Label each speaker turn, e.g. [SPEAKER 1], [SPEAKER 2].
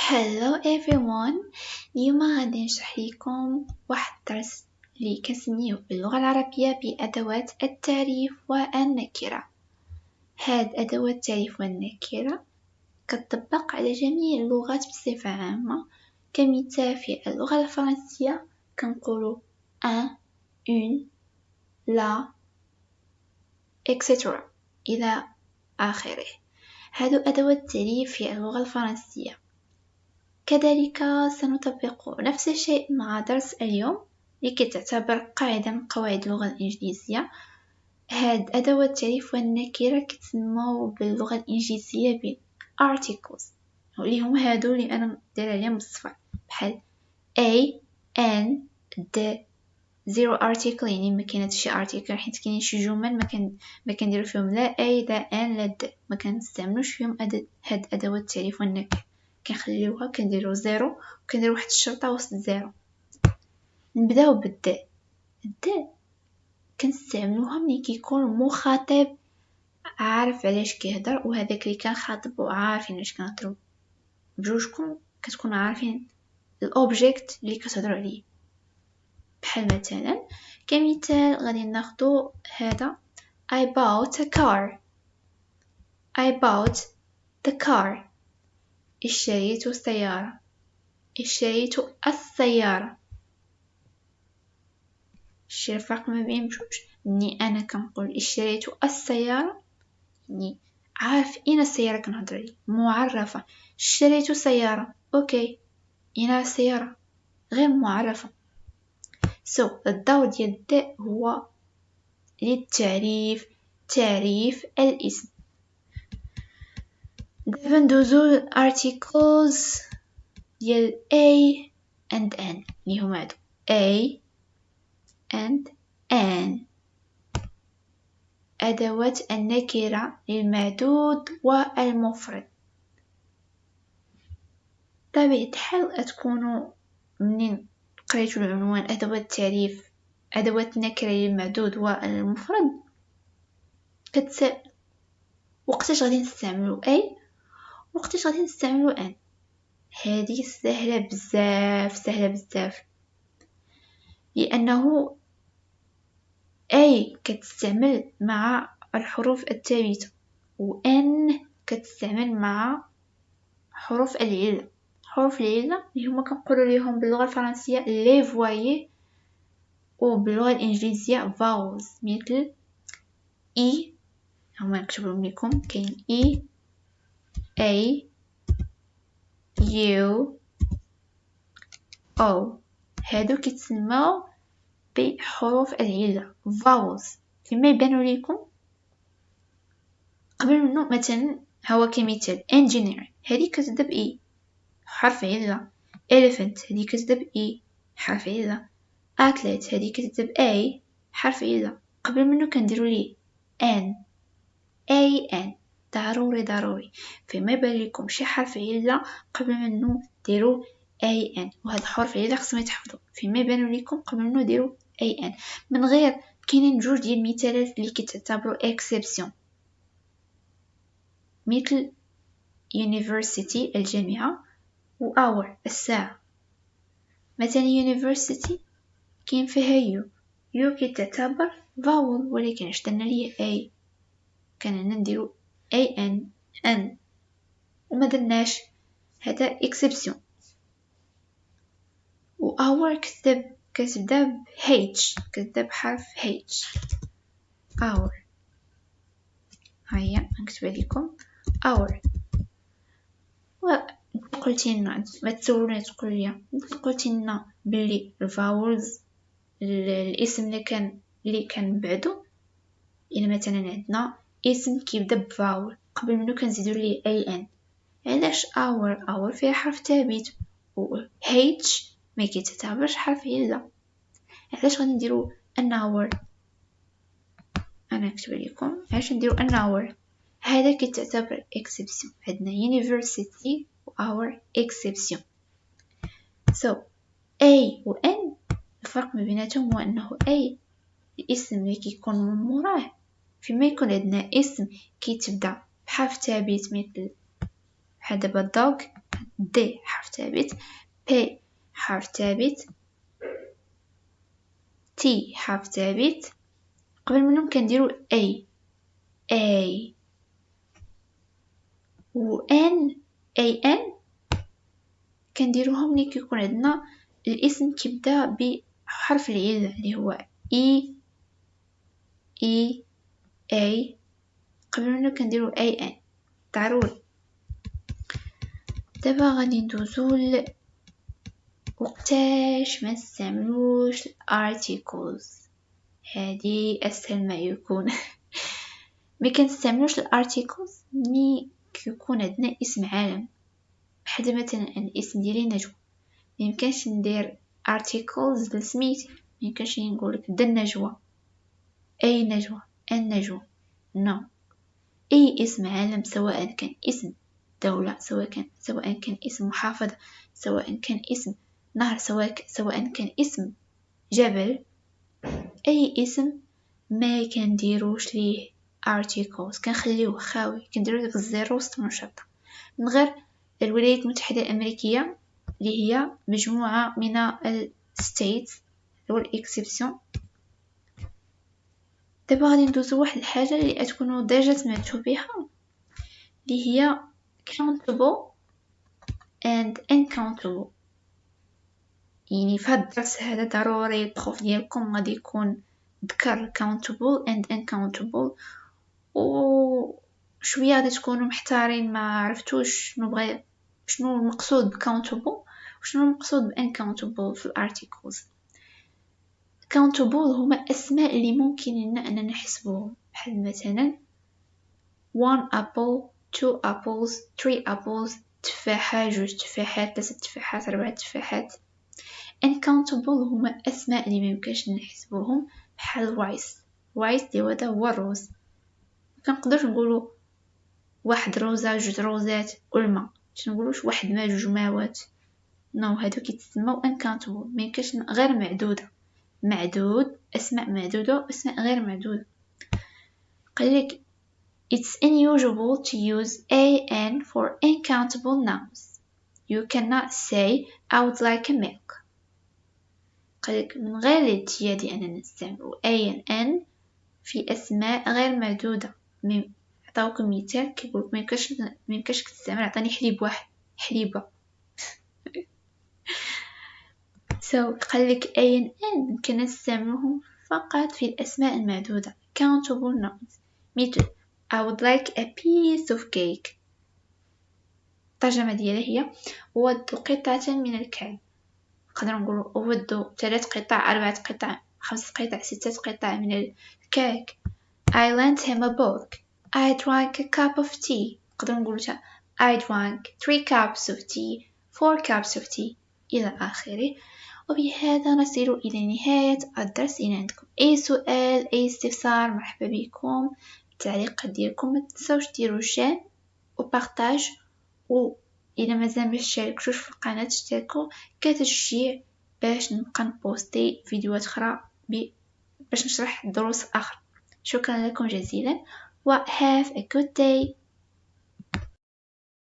[SPEAKER 1] Hello everyone. اليوم غادي نشرح لكم واحد الدرس اللي كنسميوه باللغة العربية بأدوات التعريف والنكرة. هاد أدوات التعريف والنكرة كتطبق على جميع اللغات بصفة عامة. كمثال في اللغة الفرنسية كنقولو un, une, la, etc. إلى آخره. هادو أدوات التعريف في اللغة الفرنسية. كذلك سنطبق نفس الشيء مع درس اليوم لكي تعتبر قاعدة من قواعد اللغة الإنجليزية. هاد أدوات التعريف والنكرة كتسموا باللغة الإنجليزية ب articles اللي هم هادو اللي أنا دايرة عليهم بالصفر بحال A, N, D. zero article يعني ما كاينش شي article حيت كاينين شي جمل ما كنديرو فيهم لا A لا N لا D، ما كنستعملوش فيهم هاد أدوات التعريف والنكرة، كنخليوها كنديرو زيرو وكنديرو واحد الشرطة وسط زيرو. نبداو بالد. الد كنستعملوها ملي كيكون المخاطب عارف علاش كيهضر وهذاك اللي كنخاطبو عارفين علاش كنهضرو، بجوجكم كتكونوا عارفين الاوبجيكت اللي كتهضروا عليه. بحال مثلا كمثال غادي ناخدو هذا I bought a car. I bought the car. اشتريت السيارة. اشتريت السيارة. شي الفرق ما بين بجوج. مني انا كنقول اشتريت السيارة يعني عارف اين السيارة كنهضر عليه، معرفة. اشتريت سيارة اوكي، اين السيارة غير معرفة. الدور ديال الد هو للتعريف، تعريف الاسم. دابا ندوزو articles ديال A and N اللي هما هادو A and N. أدوات النكرة للمعدود والمفرد. طبيعة الحال تكونوا منين قريتوا العنوان أدوات التعريف أدوات النكرة للمعدود والمفرد كتسأل وقتاش غادي نستعملو A وقتاش غادي نستعملو N. هذه سهلة بزاف لأنه A كتستعمل مع الحروف الثابتة و N كتستعمل مع حروف العلة. حروف العلة اللي هما كنقولوا ليهم باللغة الفرنسية لي فوايي وباللغة الإنجليزية vowels مثل E. هما نكتبهم لكم كاين E A U O. هادو كيتسموا بحروف العلة vowels. كما يبانوا لكم قبل منه مثلا هو كمثال engineer هذه كتبدا ب E حرف علة. elephant هذه كتبدا ب E حرف علة. athlete هذه كتبدا ب A حرف علة. قبل منه كنديرو ليه N A N ضروري فيما يبان لكم شي حرف علة قبل منه ديرو A N. وهاد الحروف العلة خصهم يتحفظوا فيما يبانوا لكم قبل منه ديرو A N. من غير كاينين جوج ديال المثالات اللي كتعتبروا exception مثل university الجامعة و hour الساعة. مثلا university كاين فيها يو كتعتبر vowel ولكن اش درنا ليه A كان نديرو A N N وما درناش هذا exception. و hour كتبدا ب H كتبدا بحرف H hour. هيا نكتبها لكم hour. قلتي لنا ما تسولوني تقول لي قلتي لنا بلي الفاولز الاسم اللي كان بعدو إلا مثلا عندنا اسم كيبدا بفاول قبل منه كنزيدو ليه ان. علاش اور فيها حرف ثابت و H ما كيتعتبرش حرف علة. علاش غادي نديرو an hour؟ انا نكتب لكم علاش نديرو an hour. هذا كيتعتبر exception. عندنا university و our exception. A و N الفرق ما بيناتهم هو انه A الاسم اللي كيكون من موراه فيما يكون عندنا اسم كيتبدا بحرف ثابت مثل بحال دابا dog D حرف ثابت، P حرف ثابت، T حرف ثابت. قبل منهم كنديرو A و N كنديروهم ملي كيكون عندنا الاسم كيبدا بحرف العلة اللي هو E A. قبل منه كنديرو AN. ضروري. دابا غادي ندوزو وقتاش ما نستعملوش articles. هادي اسهل ما يكون. ما كنستعملوش articles ملي كيكون عندنا اسم عالم، بحال مثلا الاسم ديالي نجوى، ميمكنش ندير articles لسميتي، ميمكنش نقولك د النجوى، اي نجوى، النجوى. نو، اي اسم عالم سواء كان اسم دولة، سواء كان اسم محافظة، سواء كان اسم نهر، سواء كان اسم جبل، اي اسم ما كنديروش ليه articles، كنخليوه خاوي، كنديرو ديك الزيرو وسط منشطة. من غير الولايات المتحدة الأمريكية اللي هي مجموعة من الستيتس هو الإكسبسيون. دابا غادي ندوزو واحد الحاجة اللي تكونوا ديجا سمعتو بها، اللي هي countable and uncountable. يعني في هاد الدرس هذا ضروري البروف ديالكم غادي يكون ذكر countable and uncountable، و شويه غادي تكونوا محتارين، ما عرفتوش شنو المقصود ب countable وشنو المقصود ب uncountable في الارتيكلز. countable هما اسماء اللي ممكن اننا نحسبوهم، بحال مثلا 1 apple 2 apples 3 apples، تفاحة، 2 تفاحات، 3 تفاحات، 4 تفاحات. uncountable هما اسماء اللي ميمكنش نحسبوهم، بحال رايس اللي هو الرز، كنقدرش نقولوا واحد روزة، 2 روزات، والماء نقولوش واحد ما، 2 ماوات. نو، هادو كيتسموا uncountable، ميمكنش، غير معدودة، اسماء معدودة واسماء غير معدودة. قالك it's unusual to use an for uncountable nouns. You cannot say I would like a milk. قالك من غير الاعتياد أننا نستعمل an في أسماء غير معدودة. عطاوكم مثال كيقولك ميمكنش تستعمل عطاني حليب واحد، حليبة. قالك an يمكن نستعملهم فقط في الأسماء المعدودة countable nouns، مثل I would like a piece of cake. الترجمة ديالها هي أود قطعة من الكعك. نقدر نقول أود 3 قطع، 4 قطع، 5 قطع، 6 قطع من الكعك. I lent him a book. I drank a cup of tea. نقدر نقول I drank 3 cups of tea، 4 cups of tea، إلى آخره. وبهذا نصل إلى نهاية الدرس. إن عندكم أي سؤال، أي استفسار، مرحبا بكم. التعليقات ديالكم ما تنسوش ديروا جيم وبارطاج، وإذا مازال ما اشتركتوش في القناة اشتركوا كتشجيع باش نبقى نبوستي فيديوهات أخرى باش نشرح دروس أخرى. شكرا لكم جزيلا و have a good day.